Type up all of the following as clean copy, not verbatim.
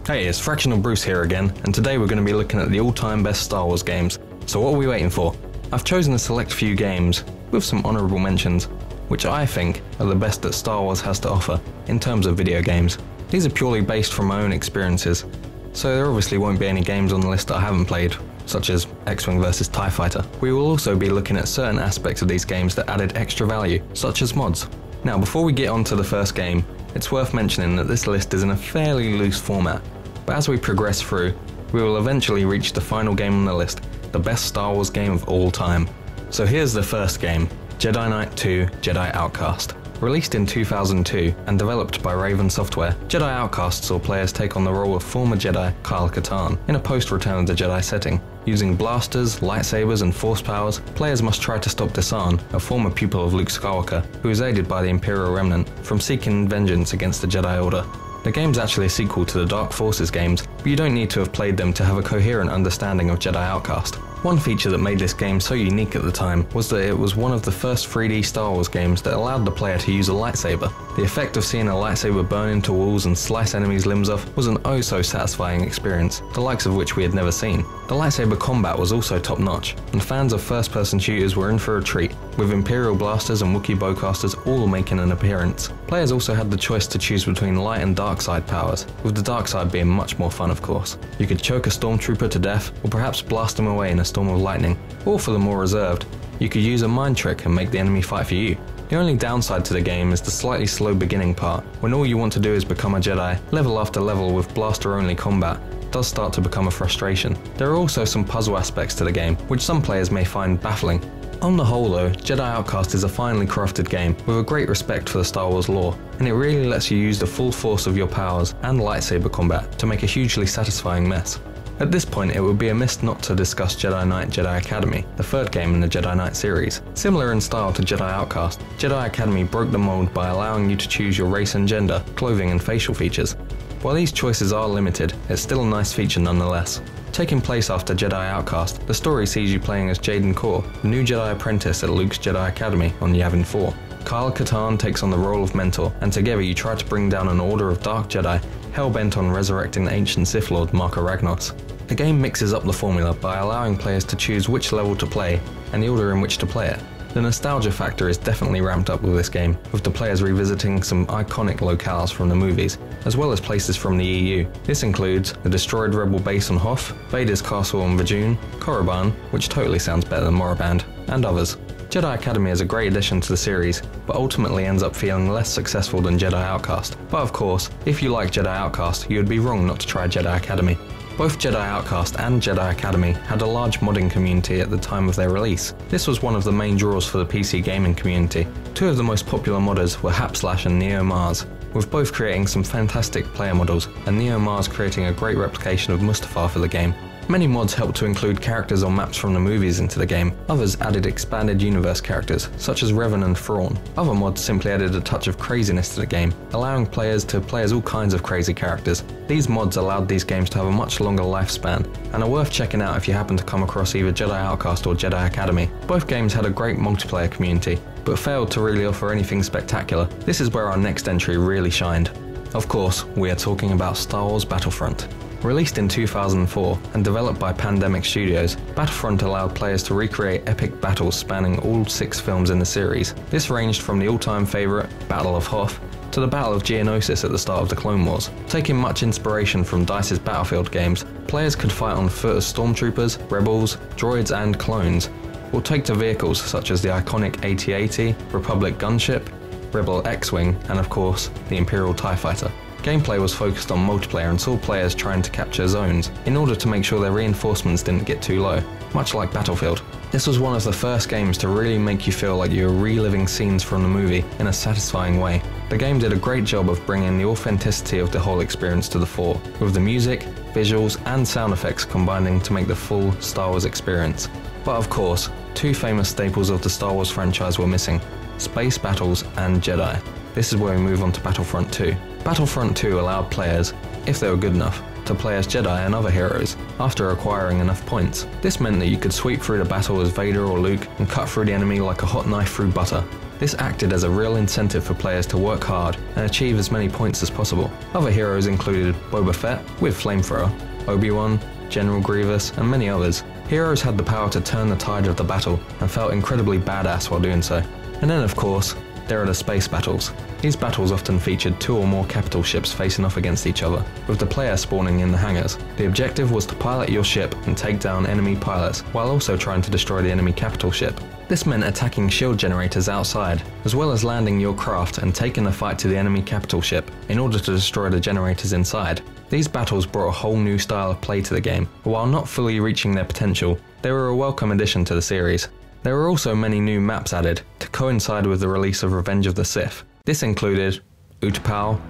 Hey, it's fractional-bruce here again, and today we're going to be looking at the all-time best Star Wars games. So what are we waiting for? I've chosen a select few games, with some honourable mentions, which I think are the best that Star Wars has to offer in terms of video games. These are purely based from my own experiences, so there obviously won't be any games on the list that I haven't played, such as X-Wing vs TIE Fighter. We will also be looking at certain aspects of these games that added extra value, such as mods. Now before we get on to the first game, it's worth mentioning that this list is in a fairly loose format, but as we progress through, we will eventually reach the final game on the list, the best Star Wars game of all time. So here's the first game, Jedi Knight 2 Jedi Outcast. Released in 2002 and developed by Raven Software, Jedi Outcast saw players take on the role of former Jedi Kyle Katarn in a post-Return of the Jedi setting. Using blasters, lightsabers and force powers, players must try to stop Desan, a former pupil of Luke Skywalker, who is aided by the Imperial Remnant, from seeking vengeance against the Jedi Order. The game's actually a sequel to the Dark Forces games, but you don't need to have played them to have a coherent understanding of Jedi Outcast. One feature that made this game so unique at the time was that it was one of the first 3D Star Wars games that allowed the player to use a lightsaber. The effect of seeing a lightsaber burn into walls and slice enemies' limbs off was an oh so satisfying experience, the likes of which we had never seen. The lightsaber combat was also top notch, and fans of first-person shooters were in for a treat, with Imperial blasters and Wookiee bowcasters all making an appearance. Players also had the choice to choose between light and dark side powers, with the dark side being much more fun of course. You could choke a stormtrooper to death, or perhaps blast him away in a storm of lightning, or for the more reserved, you could use a mind trick and make the enemy fight for you. The only downside to the game is the slightly slow beginning part, when all you want to do is become a Jedi. Level after level with blaster only combat does start to become a frustration. There are also some puzzle aspects to the game, which some players may find baffling. On the whole though, Jedi Outcast is a finely crafted game with a great respect for the Star Wars lore, and it really lets you use the full force of your powers and lightsaber combat to make a hugely satisfying mess. At this point it would be amiss not to discuss Jedi Knight Jedi Academy, the third game in the Jedi Knight series. Similar in style to Jedi Outcast, Jedi Academy broke the mold by allowing you to choose your race and gender, clothing and facial features. While these choices are limited, it's still a nice feature nonetheless. Taking place after Jedi Outcast, the story sees you playing as Jaden Korr, the new Jedi apprentice at Luke's Jedi Academy on Yavin 4. Kyle Katarn takes on the role of mentor, and together you try to bring down an order of dark Jedi, hell-bent on resurrecting the ancient Sith Lord Marka Ragnos. The game mixes up the formula by allowing players to choose which level to play, and the order in which to play it. The nostalgia factor is definitely ramped up with this game, with the players revisiting some iconic locales from the movies, as well as places from the EU. This includes the destroyed Rebel base on Hoth, Vader's castle on Vajun, Korriban, which totally sounds better than Moraband, and others. Jedi Academy is a great addition to the series, but ultimately ends up feeling less successful than Jedi Outcast. But of course, if you like Jedi Outcast, you would be wrong not to try Jedi Academy. Both Jedi Outcast and Jedi Academy had a large modding community at the time of their release. This was one of the main draws for the PC gaming community. Two of the most popular modders were Hapslash and NeoMarz, with both creating some fantastic player models, and NeoMarz creating a great replication of Mustafar for the game. Many mods helped to include characters or maps from the movies into the game. Others added expanded universe characters, such as Revan and Thrawn. Other mods simply added a touch of craziness to the game, allowing players to play as all kinds of crazy characters. These mods allowed these games to have a much longer lifespan, and are worth checking out if you happen to come across either Jedi Outcast or Jedi Academy. Both games had a great multiplayer community, but failed to really offer anything spectacular. This is where our next entry really shined. Of course, we are talking about Star Wars Battlefront. Released in 2004 and developed by Pandemic Studios, Battlefront allowed players to recreate epic battles spanning all 6 films in the series. This ranged from the all-time favourite, Battle of Hoth, to the Battle of Geonosis at the start of the Clone Wars. Taking much inspiration from DICE's Battlefield games, players could fight on foot as stormtroopers, rebels, droids and clones, or take to vehicles such as the iconic AT-AT, Republic gunship, Rebel X-Wing, and of course, the Imperial TIE Fighter. Gameplay was focused on multiplayer and saw players trying to capture zones in order to make sure their reinforcements didn't get too low, much like Battlefield. This was one of the first games to really make you feel like you were reliving scenes from the movie in a satisfying way. The game did a great job of bringing the authenticity of the whole experience to the fore, with the music, visuals and sound effects combining to make the full Star Wars experience. But of course, two famous staples of the Star Wars franchise were missing: space battles and Jedi. This is where we move on to Battlefront 2. Battlefront 2 allowed players, if they were good enough, to play as Jedi and other heroes, after acquiring enough points. This meant that you could sweep through the battle as Vader or Luke and cut through the enemy like a hot knife through butter. This acted as a real incentive for players to work hard and achieve as many points as possible. Other heroes included Boba Fett with Flamethrower, Obi-Wan, General Grievous, and many others. Heroes had the power to turn the tide of the battle and felt incredibly badass while doing so. And then of course, there are the space battles. These battles often featured 2 or more capital ships facing off against each other, with the player spawning in the hangars. The objective was to pilot your ship and take down enemy pilots, while also trying to destroy the enemy capital ship. This meant attacking shield generators outside, as well as landing your craft and taking the fight to the enemy capital ship in order to destroy the generators inside. These battles brought a whole new style of play to the game, but while not fully reaching their potential, they were a welcome addition to the series. There were also many new maps added to coincide with the release of Revenge of the Sith. This included Utapau,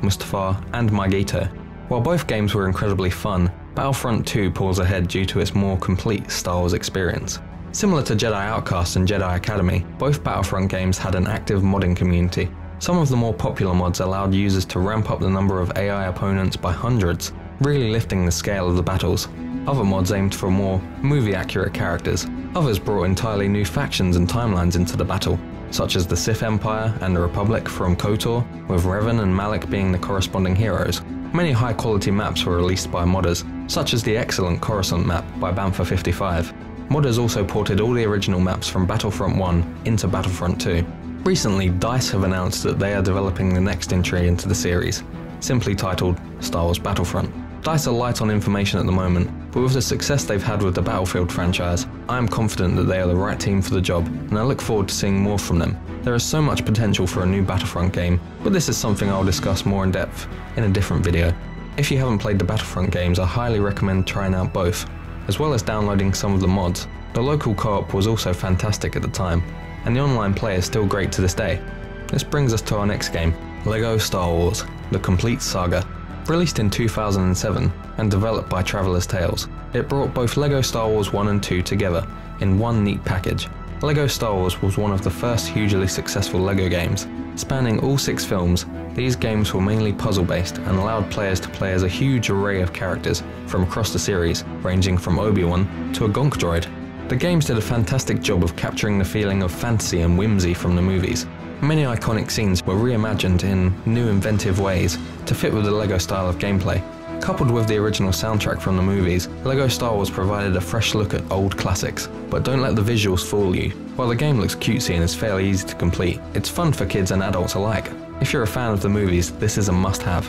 Mustafar, and Magito. While both games were incredibly fun, Battlefront 2 pulls ahead due to its more complete Star Wars experience. Similar to Jedi Outcast and Jedi Academy, both Battlefront games had an active modding community. Some of the more popular mods allowed users to ramp up the number of AI opponents by hundreds, really lifting the scale of the battles. Other mods aimed for more movie-accurate characters. Others brought entirely new factions and timelines into the battle, such as the Sith Empire and the Republic from KOTOR, with Revan and Malak being the corresponding heroes. Many high-quality maps were released by modders, such as the excellent Coruscant map by Bantha 55. Modders also ported all the original maps from Battlefront 1 into Battlefront 2. Recently, DICE have announced that they are developing the next entry into the series, simply titled Star Wars Battlefront. DICE are light on information at the moment, but with the success they've had with the Battlefield franchise, I am confident that they are the right team for the job, and I look forward to seeing more from them. There is so much potential for a new Battlefront game, but this is something I'll discuss more in depth in a different video. If you haven't played the Battlefront games, I highly recommend trying out both, as well as downloading some of the mods. The local co-op was also fantastic at the time, and the online play is still great to this day. This brings us to our next game, LEGO Star Wars: The Complete Saga. Released in 2007 and developed by Traveller's Tales, it brought both LEGO Star Wars 1 and 2 together in one neat package. LEGO Star Wars was one of the first hugely successful LEGO games. Spanning all 6 films, these games were mainly puzzle-based and allowed players to play as a huge array of characters from across the series, ranging from Obi-Wan to a Gonk droid. The games did a fantastic job of capturing the feeling of fantasy and whimsy from the movies. Many iconic scenes were reimagined in new inventive ways to fit with the LEGO style of gameplay. Coupled with the original soundtrack from the movies, LEGO Star Wars provided a fresh look at old classics. But don't let the visuals fool you. While the game looks cutesy and is fairly easy to complete, it's fun for kids and adults alike. If you're a fan of the movies, this is a must-have.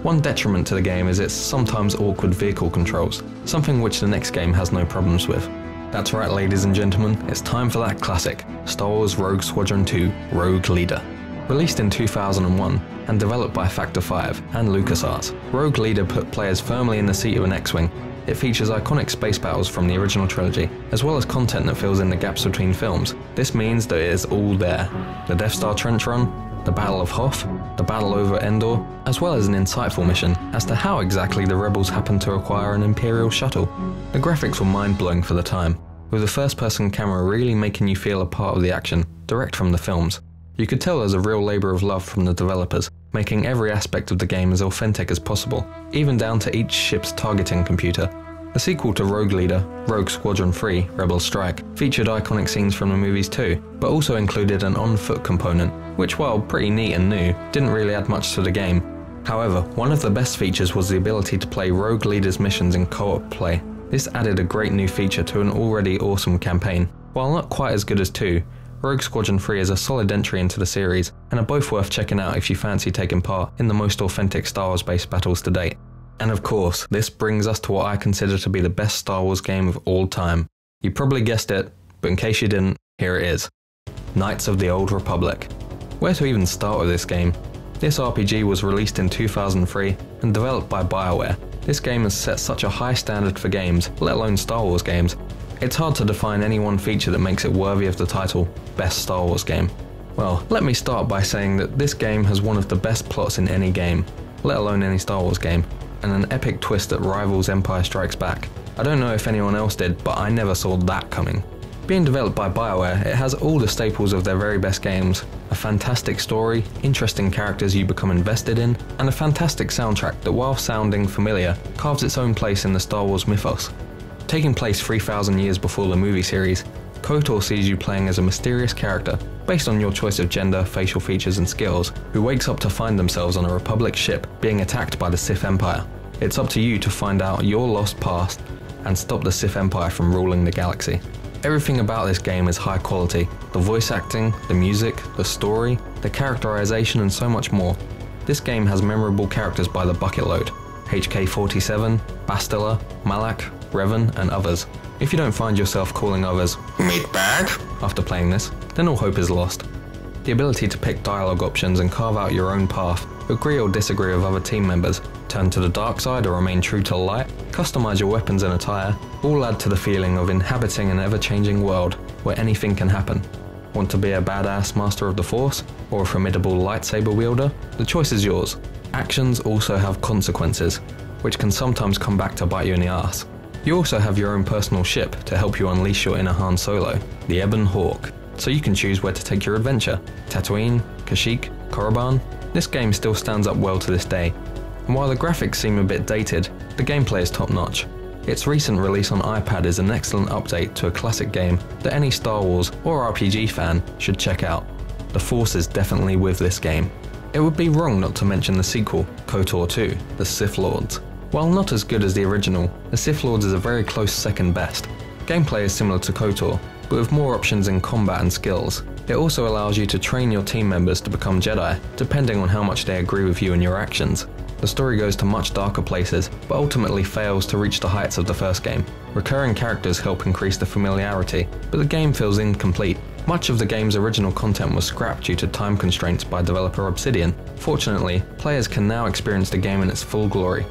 One detriment to the game is its sometimes awkward vehicle controls, something which the next game has no problems with. That's right, ladies and gentlemen, it's time for that classic, Star Wars Rogue Squadron 2 Rogue Leader. Released in 2001 and developed by Factor 5 and LucasArts, Rogue Leader put players firmly in the seat of an X-Wing. It features iconic space battles from the original trilogy, as well as content that fills in the gaps between films. This means that it is all there. The Death Star Trench Run, the Battle of Hoth, the battle over Endor, as well as an insightful mission as to how exactly the Rebels happened to acquire an Imperial shuttle. The graphics were mind-blowing for the time, with the first-person camera really making you feel a part of the action, direct from the films. You could tell there's a real labour of love from the developers, making every aspect of the game as authentic as possible, even down to each ship's targeting computer. The sequel to Rogue Leader, Rogue Squadron 3 Rebel Strike, featured iconic scenes from the movies too, but also included an on-foot component, which while pretty neat and new, didn't really add much to the game. However, one of the best features was the ability to play Rogue Leader's missions in co-op play. This added a great new feature to an already awesome campaign. While not quite as good as 2, Rogue Squadron 3 is a solid entry into the series, and are both worth checking out if you fancy taking part in the most authentic Star Wars based battles to date. And of course, this brings us to what I consider to be the best Star Wars game of all time. You probably guessed it, but in case you didn't, here it is. Knights of the Old Republic. Where to even start with this game? This RPG was released in 2003 and developed by BioWare. This game has set such a high standard for games, let alone Star Wars games. It's hard to define any one feature that makes it worthy of the title, Best Star Wars Game. Well, let me start by saying that this game has one of the best plots in any game, let alone any Star Wars game, and an epic twist that rivals Empire Strikes Back. I don't know if anyone else did, but I never saw that coming. Being developed by BioWare, it has all the staples of their very best games, a fantastic story, interesting characters you become invested in, and a fantastic soundtrack that, while sounding familiar, carves its own place in the Star Wars mythos. Taking place 3,000 years before the movie series, KOTOR sees you playing as a mysterious character, based on your choice of gender, facial features and skills, who wakes up to find themselves on a Republic ship being attacked by the Sith Empire. It's up to you to find out your lost past and stop the Sith Empire from ruling the galaxy. Everything about this game is high quality. The voice acting, the music, the story, the characterization and so much more. This game has memorable characters by the bucket load. HK-47, Bastila, Malak, Revan and others. If you don't find yourself calling others meatbag after playing this, then all hope is lost. The ability to pick dialogue options and carve out your own path, agree or disagree with other team members, turn to the dark side or remain true to the light, customize your weapons and attire, all add to the feeling of inhabiting an ever-changing world where anything can happen. Want to be a badass master of the Force or a formidable lightsaber wielder? The choice is yours. Actions also have consequences, which can sometimes come back to bite you in the ass. You also have your own personal ship to help you unleash your inner Han Solo, the Ebon Hawk, so you can choose where to take your adventure. Tatooine, Kashyyyk, Korriban. This game still stands up well to this day, and while the graphics seem a bit dated, the gameplay is top notch. Its recent release on iPad is an excellent update to a classic game that any Star Wars or RPG fan should check out. The Force is definitely with this game. It would be wrong not to mention the sequel, KOTOR 2, The Sith Lords. While not as good as the original, The Sith Lords is a very close second best. Gameplay is similar to KOTOR, but with more options in combat and skills. It also allows you to train your team members to become Jedi, depending on how much they agree with you and your actions. The story goes to much darker places, but ultimately fails to reach the heights of the first game. Recurring characters help increase the familiarity, but the game feels incomplete. Much of the game's original content was scrapped due to time constraints by developer Obsidian. Fortunately, players can now experience the game in its full glory,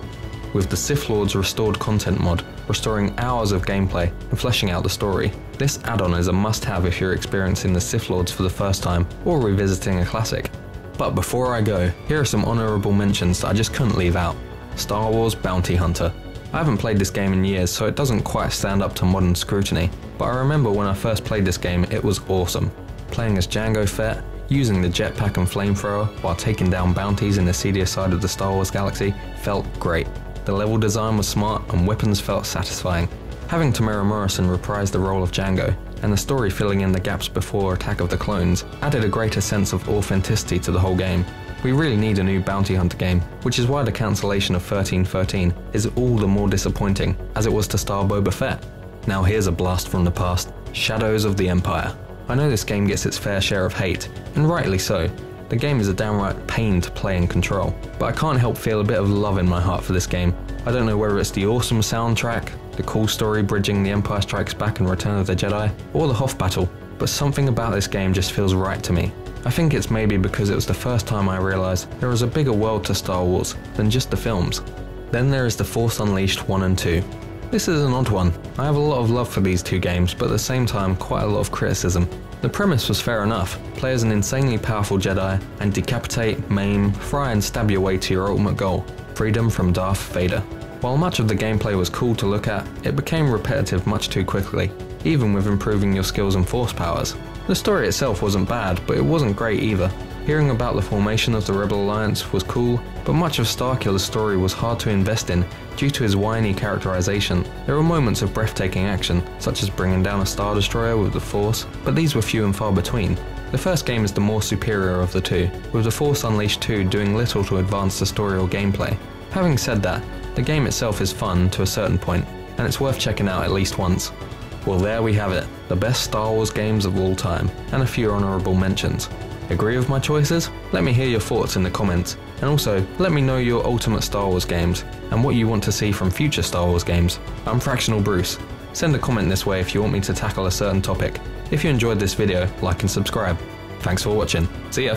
with the Sith Lords Restored Content mod, restoring hours of gameplay and fleshing out the story. This add-on is a must-have if you're experiencing the Sith Lords for the first time or revisiting a classic. But before I go, here are some honourable mentions that I just couldn't leave out. Star Wars Bounty Hunter. I haven't played this game in years, so it doesn't quite stand up to modern scrutiny, but I remember when I first played this game it was awesome. Playing as Jango Fett, using the jetpack and flamethrower while taking down bounties in the seedier side of the Star Wars galaxy felt great. The level design was smart and weapons felt satisfying. Having Tamara Morrison reprise the role of Jango, and the story filling in the gaps before Attack of the Clones, added a greater sense of authenticity to the whole game. We really need a new bounty hunter game, which is why the cancellation of 1313 is all the more disappointing, as it was to star Boba Fett. Now here's a blast from the past, Shadows of the Empire. I know this game gets its fair share of hate, and rightly so. The game is a downright pain to play and control, but I can't help feel a bit of love in my heart for this game. I don't know whether it's the awesome soundtrack, the cool story bridging The Empire Strikes Back and Return of the Jedi, or the Hoth battle, but something about this game just feels right to me. I think it's maybe because it was the first time I realised there was a bigger world to Star Wars than just the films. Then there is The Force Unleashed 1 and 2. This is an odd one. I have a lot of love for these two games, but at the same time quite a lot of criticism. The premise was fair enough. Play as an insanely powerful Jedi and decapitate, maim, fry and stab your way to your ultimate goal, freedom from Darth Vader. While much of the gameplay was cool to look at, it became repetitive much too quickly, even with improving your skills and force powers. The story itself wasn't bad, but it wasn't great either. Hearing about the formation of the Rebel Alliance was cool, but much of Starkiller's story was hard to invest in due to his whiny characterization. There were moments of breathtaking action, such as bringing down a Star Destroyer with the Force, but these were few and far between. The first game is the more superior of the two, with The Force Unleashed 2 doing little to advance the story or gameplay. Having said that, the game itself is fun to a certain point, and it's worth checking out at least once. Well, there we have it, the best Star Wars games of all time, and a few honourable mentions. Agree with my choices? Let me hear your thoughts in the comments, and also let me know your ultimate Star Wars games, and what you want to see from future Star Wars games. I'm Fractional-Bruce. Send a comment this way if you want me to tackle a certain topic. If you enjoyed this video, like and subscribe. Thanks for watching. See ya!